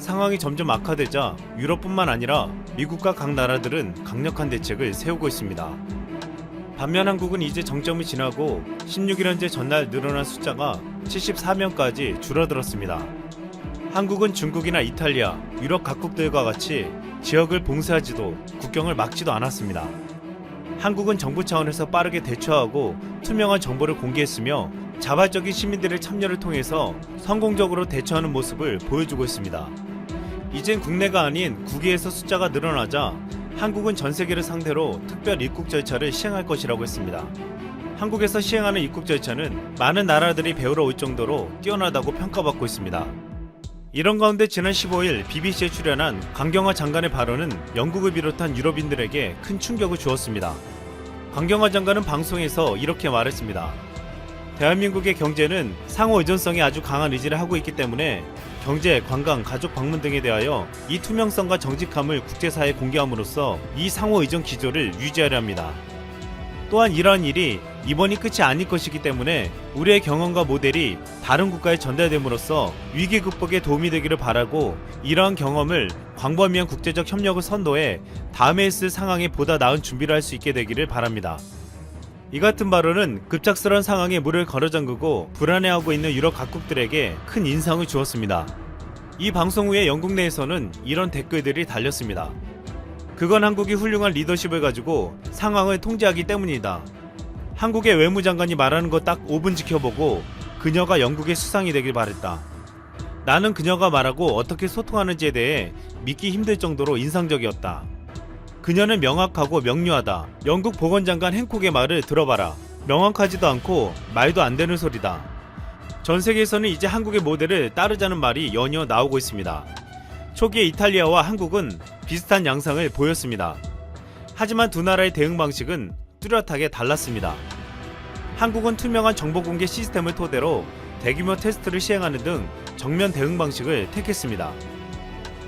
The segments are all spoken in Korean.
상황이 점점 악화되자 유럽뿐만 아니라 미국과 각 나라들은 강력한 대책을 세우고 있습니다. 반면 한국은 이제 정점이 지나고 16일현재 전날 늘어난 숫자가 74명까지 줄어들었습니다. 한국은 중국이나 이탈리아, 유럽 각국들과 같이 지역을 봉쇄하지도 국경을 막지도 않았습니다. 한국은 정부 차원에서 빠르게 대처하고 투명한 정보를 공개했으며 자발적인 시민들의 참여를 통해서 성공적으로 대처하는 모습을 보여주고 있습니다. 이젠 국내가 아닌 국외에서 숫자가 늘어나자 한국은 전 세계를 상대로 특별 입국 절차를 시행할 것이라고 했습니다. 한국에서 시행하는 입국 절차는 많은 나라들이 배우러 올 정도로 뛰어나다고 평가받고 있습니다. 이런 가운데 지난 15일 BBC에 출연한 강경화 장관의 발언은 영국을 비롯한 유럽인들에게 큰 충격을 주었습니다. 강경화 장관은 방송에서 이렇게 말했습니다. 대한민국의 경제는 상호 의존성이 아주 강한 의지를 하고 있기 때문에 경제, 관광, 가족 방문 등에 대하여 이 투명성과 정직함을 국제사회에 공개함으로써 이 상호 의존 기조를 유지하려 합니다. 또한 이러한 일이 이번이 끝이 아닐 것이기 때문에 우리의 경험과 모델이 다른 국가에 전달됨으로써 위기 극복에 도움이 되기를 바라고 이러한 경험을 광범위한 국제적 협력을 선도해 다음에 있을 상황에 보다 나은 준비를 할 수 있게 되기를 바랍니다. 이 같은 발언은 급작스러운 상황에 물을 걸어잠그고 불안해하고 있는 유럽 각국들에게 큰 인상을 주었습니다. 이 방송 후에 영국 내에서는 이런 댓글들이 달렸습니다. 그건 한국이 훌륭한 리더십을 가지고 상황을 통제하기 때문이다. 한국의 외무장관이 말하는 거 딱 5분 지켜보고 그녀가 영국의 수상이 되길 바랬다. 나는 그녀가 말하고 어떻게 소통하는지에 대해 믿기 힘들 정도로 인상적이었다. 그녀는 명확하고 명료하다. 영국 보건장관 행콕의 말을 들어봐라. 명확하지도 않고 말도 안 되는 소리다. 전 세계에서는 이제 한국의 모델을 따르자는 말이 연이어 나오고 있습니다. 초기에 이탈리아와 한국은 비슷한 양상을 보였습니다. 하지만 두 나라의 대응 방식은 뚜렷하게 달랐습니다. 한국은 투명한 정보 공개 시스템을 토대로 대규모 테스트를 시행하는 등 정면 대응 방식을 택했습니다.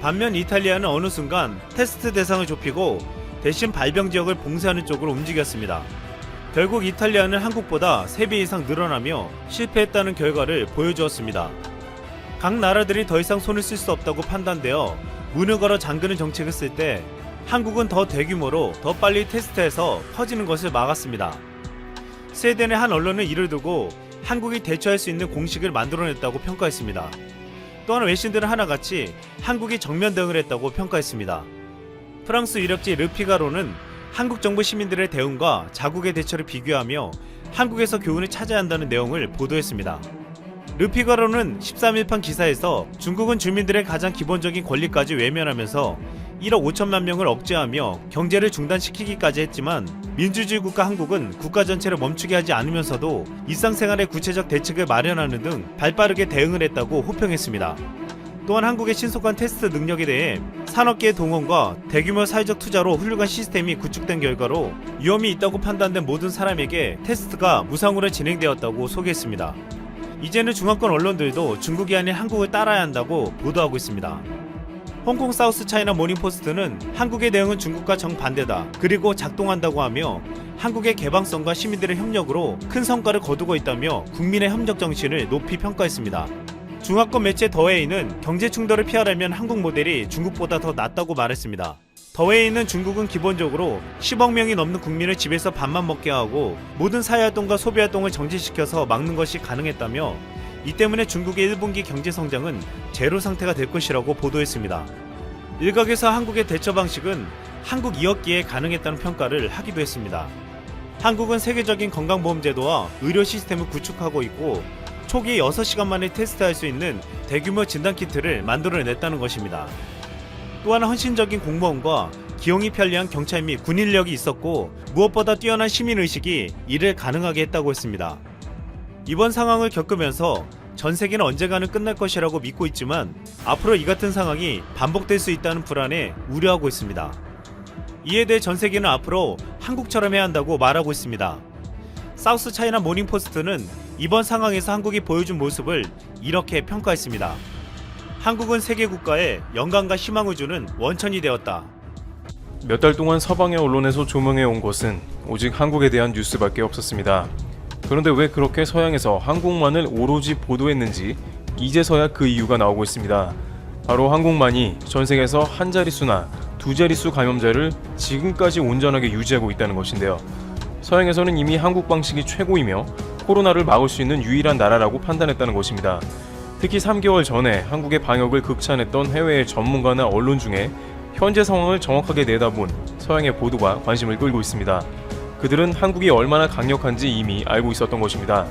반면 이탈리아는 어느 순간 테스트 대상을 좁히고 대신 발병 지역을 봉쇄하는 쪽으로 움직였습니다. 결국 이탈리아는 한국보다 3배 이상 늘어나며 실패했다는 결과를 보여주었습니다. 각 나라들이 더 이상 손을 쓸 수 없다고 판단되어 문을 걸어 잠그는 정책을 쓸 때 한국은 더 대규모로 더 빨리 테스트해서 퍼지는 것을 막았습니다. 스웨덴의 한 언론은 이를 두고 한국이 대처할 수 있는 공식을 만들어냈다고 평가했습니다. 또한 외신들은 하나같이 한국이 정면 대응을 했다고 평가했습니다. 프랑스 유력지 르피가로는 한국 정부 시민들의 대응과 자국의 대처를 비교하며 한국에서 교훈을 찾아야 한다는 내용을 보도했습니다. 르피가로는 13일판 기사에서 중국은 주민들의 가장 기본적인 권리까지 외면하면서 1억 5천만 명을 억제하며 경제를 중단시키기까지 했지만 민주주의 국가 한국은 국가 전체를 멈추게 하지 않으면서도 일상생활의 구체적 대책을 마련하는 등 발빠르게 대응을 했다고 호평했습니다. 또한 한국의 신속한 테스트 능력에 대해 산업계의 동원과 대규모 사회적 투자로 훌륭한 시스템이 구축된 결과로 위험이 있다고 판단된 모든 사람에게 테스트가 무상으로 진행되었다고 소개했습니다. 이제는 중화권 언론들도 중국이 아닌 한국을 따라야 한다고 보도하고 있습니다. 홍콩 사우스 차이나 모닝포스트는 한국의 대응은 중국과 정반대다. 그리고 작동한다고 하며 한국의 개방성과 시민들의 협력으로 큰 성과를 거두고 있다며 국민의 협력 정신을 높이 평가했습니다. 중화권 매체 더웨이는 경제 충돌을 피하려면 한국 모델이 중국보다 더 낫다고 말했습니다. 더웨이는 중국은 기본적으로 10억 명이 넘는 국민을 집에서 밥만 먹게 하고 모든 사회활동과 소비활동을 정지시켜서 막는 것이 가능했다며 이 때문에 중국의 1분기 경제성장은 제로 상태가 될 것이라고 보도했습니다. 일각에서 한국의 대처 방식은 한국 2억기에 가능했다는 평가를 하기도 했습니다. 한국은 세계적인 건강보험제도와 의료 시스템을 구축하고 있고 초기에 6시간 만에 테스트할 수 있는 대규모 진단키트를 만들어냈다는 것입니다. 또한 헌신적인 공무원과 기용이 편리한 경찰 및 군 인력이 있었고 무엇보다 뛰어난 시민의식이 이를 가능하게 했다고 했습니다. 이번 상황을 겪으면서 전 세계는 언젠가는 끝날 것이라고 믿고 있지만 앞으로 이 같은 상황이 반복될 수 있다는 불안에 우려하고 있습니다. 이에 대해 전 세계는 앞으로 한국처럼 해야 한다고 말하고 있습니다. 사우스 차이나 모닝포스트는 이번 상황에서 한국이 보여준 모습을 이렇게 평가했습니다. 한국은 세계 국가에 영광과 희망을 주는 원천이 되었다. 몇 달 동안 서방의 언론에서 조명해온 것은 오직 한국에 대한 뉴스밖에 없었습니다. 그런데 왜 그렇게 서양에서 한국만을 오로지 보도했는지 이제서야 그 이유가 나오고 있습니다. 바로 한국만이 전 세계에서 한 자릿수나 두 자릿수 감염자를 지금까지 온전하게 유지하고 있다는 것인데요. 서양에서는 이미 한국 방식이 최고이며 코로나를 막을 수 있는 유일한 나라라고 판단했다는 것입니다. 특히 3개월 전에 한국의 방역을 극찬했던 해외의 전문가나 언론 중에 현재 상황을 정확하게 내다본 서양의 보도가 관심을 끌고 있습니다. 그들은 한국이 얼마나 강력한지 이미 알고 있었던 것입니다.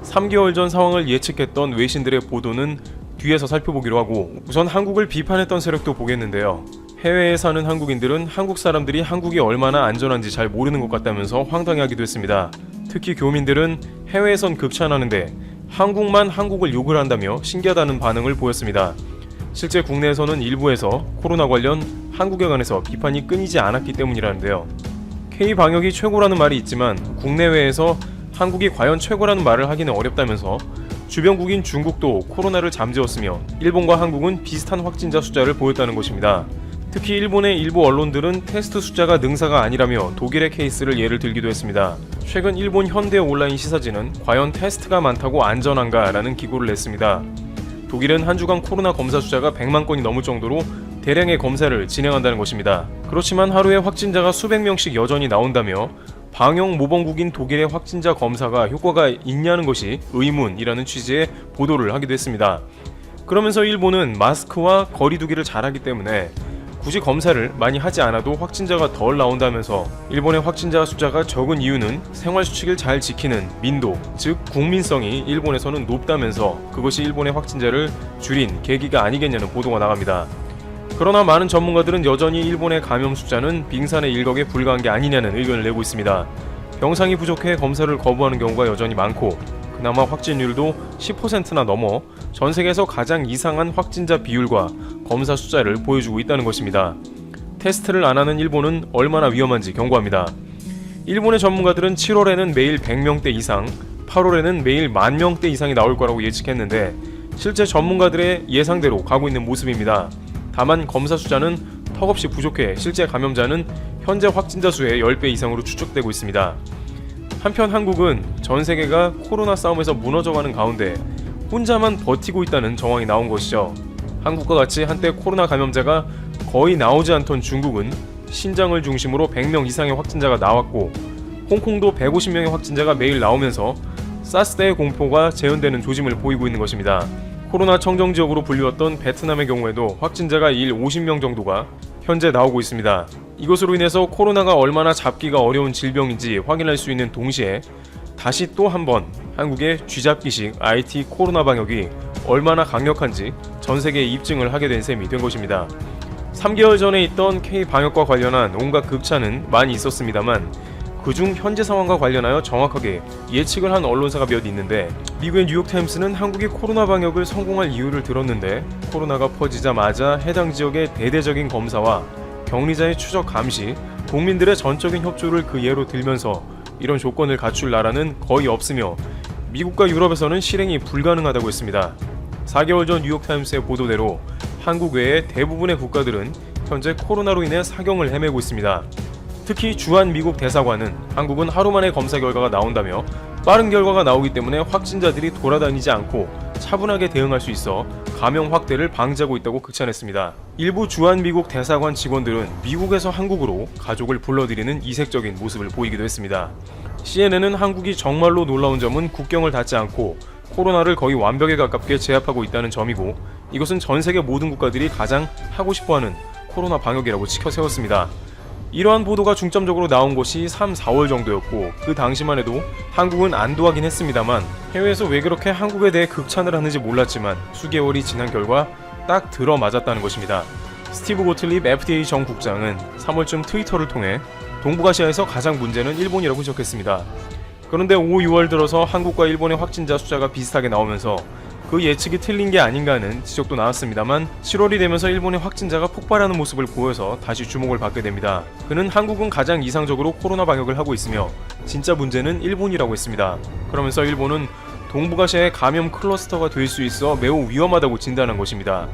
3개월 전 상황을 예측했던 외신들의 보도는 뒤에서 살펴보기로 하고 우선 한국을 비판했던 세력도 보겠는데요. 해외에 사는 한국인들은 한국 사람들이 한국이 얼마나 안전한지 잘 모르는 것 같다면서 황당해하기도 했습니다. 특히 교민들은 해외에선 극찬하는데 한국만 한국을 욕을 한다며 신기하다는 반응을 보였습니다. 실제 국내에서는 일부에서 코로나 관련 한국에 관해서 비판이 끊이지 않았기 때문이라는데요. K-방역이 최고라는 말이 있지만 국내외에서 한국이 과연 최고라는 말을 하기는 어렵다면서 주변국인 중국도 코로나를 잠재웠으며 일본과 한국은 비슷한 확진자 숫자를 보였다는 것입니다. 특히 일본의 일부 언론들은 테스트 숫자가 능사가 아니라며 독일의 케이스를 예를 들기도 했습니다. 최근 일본 현대 온라인 시사지는 과연 테스트가 많다고 안전한가 라는 기고를 냈습니다. 독일은 한 주간 코로나 검사 숫자가 100만 건이 넘을 정도로 대량의 검사를 진행한다는 것입니다. 그렇지만 하루에 확진자가 수백 명씩 여전히 나온다며 방역 모범국인 독일의 확진자 검사가 효과가 있냐는 것이 의문이라는 취지의 보도를 하기도 했습니다. 그러면서 일본은 마스크와 거리 두기를 잘하기 때문에 굳이 검사를 많이 하지 않아도 확진자가 덜 나온다면서 일본의 확진자 숫자가 적은 이유는 생활수칙을 잘 지키는 민도, 즉 국민성이 일본에서는 높다면서 그것이 일본의 확진자를 줄인 계기가 아니겠냐는 보도가 나갑니다. 그러나 많은 전문가들은 여전히 일본의 감염 숫자는 빙산의 일각에 불과한 게 아니냐는 의견을 내고 있습니다. 병상이 부족해 검사를 거부하는 경우가 여전히 많고 그나마 확진율도 10%나 넘어 전 세계에서 가장 이상한 확진자 비율과 검사 숫자를 보여주고 있다는 것입니다. 테스트를 안 하는 일본은 얼마나 위험한지 경고합니다. 일본의 전문가들은 7월에는 매일 100명대 이상, 8월에는 매일 10,000명대 이상이 나올 거라고 예측했는데 실제 전문가들의 예상대로 가고 있는 모습입니다. 다만 검사 숫자는 턱없이 부족해 실제 감염자는 현재 확진자 수의 10배 이상으로 추측되고 있습니다. 한편 한국은 전 세계가 코로나 싸움에서 무너져가는 가운데 혼자만 버티고 있다는 정황이 나온 것이죠. 한국과 같이 한때 코로나 감염자가 거의 나오지 않던 중국은 신장을 중심으로 100명 이상의 확진자가 나왔고 홍콩도 150명의 확진자가 매일 나오면서 사스 때의 공포가 재현되는 조짐을 보이고 있는 것입니다. 코로나 청정지역으로 불리웠던 베트남의 경우에도 확진자가 일 50명 정도가 현재 나오고 있습니다. 이것으로 인해서 코로나가 얼마나 잡기가 어려운 질병인지 확인할 수 있는 동시에 다시 또 한 번 한국의 쥐잡기식 IT 코로나 방역이 얼마나 강력한지 전 세계에 입증을 하게 된 셈이 된 것입니다. 3개월 전에 있던 K-방역과 관련한 온갖 극찬은 많이 있었습니다만 그중 현재 상황과 관련하여 정확하게 예측을 한 언론사가 몇 있는데 미국의 뉴욕타임스는 한국이 코로나 방역을 성공할 이유를 들었는데 코로나가 퍼지자마자 해당 지역의 대대적인 검사와 격리자의 추적 감시, 국민들의 전적인 협조를 그 예로 들면서 이런 조건을 갖출 나라는 거의 없으며 미국과 유럽에서는 실행이 불가능하다고 했습니다. 4개월 전 뉴욕타임스의 보도대로 한국 외의 대부분의 국가들은 현재 코로나로 인해 사경을 헤매고 있습니다. 특히 주한 미국 대사관은 한국은 하루 만에 검사 결과가 나온다며 빠른 결과가 나오기 때문에 확진자들이 돌아다니지 않고 차분하게 대응할 수 있어 감염 확대를 방지하고 있다고 극찬했습니다. 일부 주한 미국 대사관 직원들은 미국에서 한국으로 가족을 불러들이는 이색적인 모습을 보이기도 했습니다. CNN은 한국이 정말로 놀라운 점은 국경을 닫지 않고 코로나를 거의 완벽에 가깝게 제압하고 있다는 점이고 이것은 전 세계 모든 국가들이 가장 하고 싶어하는 코로나 방역이라고 치켜세웠습니다. 이러한 보도가 중점적으로 나온 것이 3, 4월 정도였고 그 당시만 해도 한국은 안도하긴 했습니다만 해외에서 왜 그렇게 한국에 대해 극찬을 하는지 몰랐지만 수개월이 지난 결과 딱 들어맞았다는 것입니다. 스티브 고틀립 FDA 전 국장은 3월쯤 트위터를 통해 동북아시아에서 가장 문제는 일본이라고 지적했습니다. 그런데 5, 6월 들어서 한국과 일본의 확진자 숫자가 비슷하게 나오면서 그 예측이 틀린 게 아닌가 하는 지적도 나왔습니다만 7월이 되면서 일본의 확진자가 폭발하는 모습을 보여서 다시 주목을 받게 됩니다. 그는 한국은 가장 이상적으로 코로나 방역을 하고 있으며 진짜 문제는 일본이라고 했습니다. 그러면서 일본은 동북아시아의 감염 클러스터가 될 수 있어 매우 위험하다고 진단한 것입니다.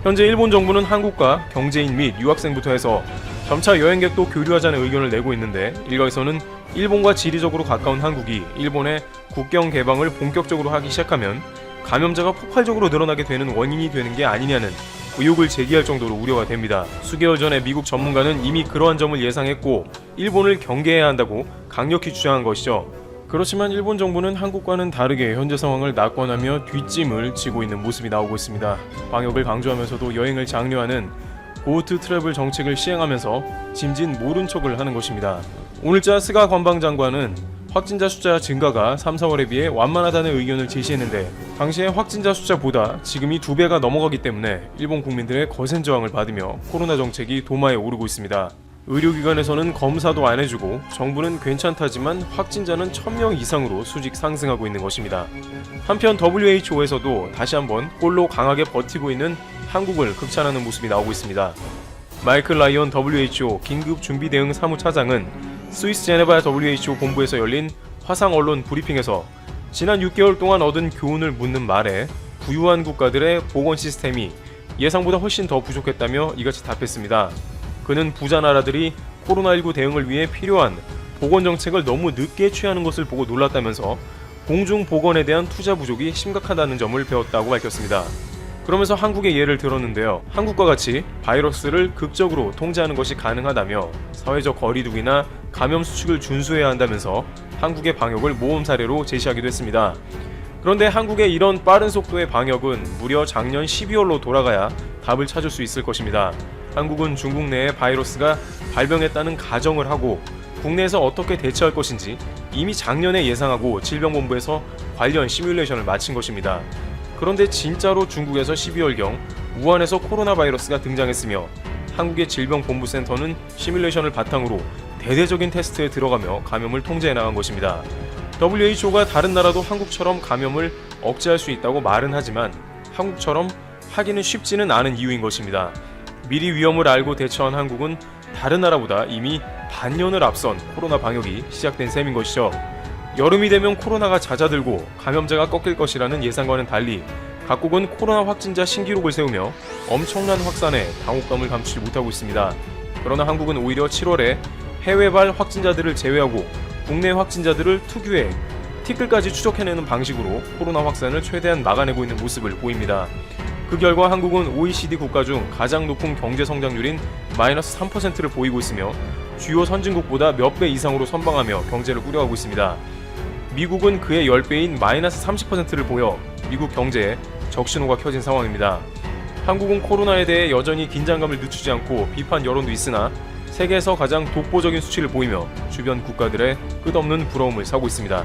현재 일본 정부는 한국과 경제인 및 유학생부터 해서 점차 여행객도 교류하자는 의견을 내고 있는데 일각에서는 일본과 지리적으로 가까운 한국이 일본의 국경 개방을 본격적으로 하기 시작하면 감염자가 폭발적으로 늘어나게 되는 원인이 되는 게 아니냐는 의혹을 제기할 정도로 우려가 됩니다. 수개월 전에 미국 전문가는 이미 그러한 점을 예상했고 일본을 경계해야 한다고 강력히 주장한 것이죠. 그렇지만 일본 정부는 한국과는 다르게 현재 상황을 낙관하며 뒷짐을 지고 있는 모습이 나오고 있습니다. 방역을 강조하면서도 여행을 장려하는 고투 트래블 정책을 시행하면서 짐진 모른 척을 하는 것입니다. 오늘자 스가 관방장관은 확진자 숫자 증가가 3, 4월에 비해 완만하다는 의견을 제시했는데 당시의 확진자 숫자보다 지금이 2배가 넘어가기 때문에 일본 국민들의 거센 저항을 받으며 코로나 정책이 도마에 오르고 있습니다. 의료기관에서는 검사도 안 해주고 정부는 괜찮다지만 확진자는 1000명 이상으로 수직 상승하고 있는 것입니다. 한편 WHO에서도 다시 한번 홀로 강하게 버티고 있는 한국을 극찬하는 모습이 나오고 있습니다. 마이클 라이언 WHO 긴급준비대응 사무차장은 스위스 제네바 WHO 본부에서 열린 화상 언론 브리핑에서 지난 6개월 동안 얻은 교훈을 묻는 말에 부유한 국가들의 보건 시스템이 예상보다 훨씬 더 부족했다며 이같이 답했습니다. 그는 부자 나라들이 코로나19 대응을 위해 필요한 보건 정책을 너무 늦게 취하는 것을 보고 놀랐다면서 공중보건에 대한 투자 부족이 심각하다는 점을 배웠다고 밝혔습니다. 그러면서 한국의 예를 들었는데요. 한국과 같이 바이러스를 극적으로 통제하는 것이 가능하다며 사회적 거리두기나 감염 수칙을 준수해야 한다면서 한국의 방역을 모범 사례로 제시하기도 했습니다. 그런데 한국의 이런 빠른 속도의 방역은 무려 작년 12월로 돌아가야 답을 찾을 수 있을 것입니다. 한국은 중국 내에 바이러스가 발병했다는 가정을 하고 국내에서 어떻게 대처할 것인지 이미 작년에 예상하고 질병본부에서 관련 시뮬레이션을 마친 것입니다. 그런데 진짜로 중국에서 12월경 우한에서 코로나 바이러스가 등장했으며 한국의 질병본부센터는 시뮬레이션을 바탕으로 대대적인 테스트에 들어가며 감염을 통제해 나간 것입니다. WHO가 다른 나라도 한국처럼 감염을 억제할 수 있다고 말은 하지만 한국처럼 하기는 쉽지는 않은 이유인 것입니다. 미리 위험을 알고 대처한 한국은 다른 나라보다 이미 반년을 앞선 코로나 방역이 시작된 셈인 것이죠. 여름이 되면 코로나가 잦아들고 감염자가 꺾일 것이라는 예상과는 달리 각국은 코로나 확진자 신기록을 세우며 엄청난 확산에 당혹감을 감추지 못하고 있습니다. 그러나 한국은 오히려 7월에 해외발 확진자들을 제외하고 국내 확진자들을 특유의 티끌까지 추적해내는 방식으로 코로나 확산을 최대한 막아내고 있는 모습을 보입니다. 그 결과 한국은 OECD 국가 중 가장 높은 경제 성장률인 마이너스 3%를 보이고 있으며 주요 선진국보다 몇 배 이상으로 선방하며 경제를 꾸려가고 있습니다. 미국은 그의 10배인 마이너스 30%를 보여 미국 경제에 적신호가 켜진 상황입니다. 한국은 코로나에 대해 여전히 긴장감을 늦추지 않고 비판 여론도 있으나 세계에서 가장 독보적인 수치를 보이며 주변 국가들의 끝없는 부러움을 사고 있습니다.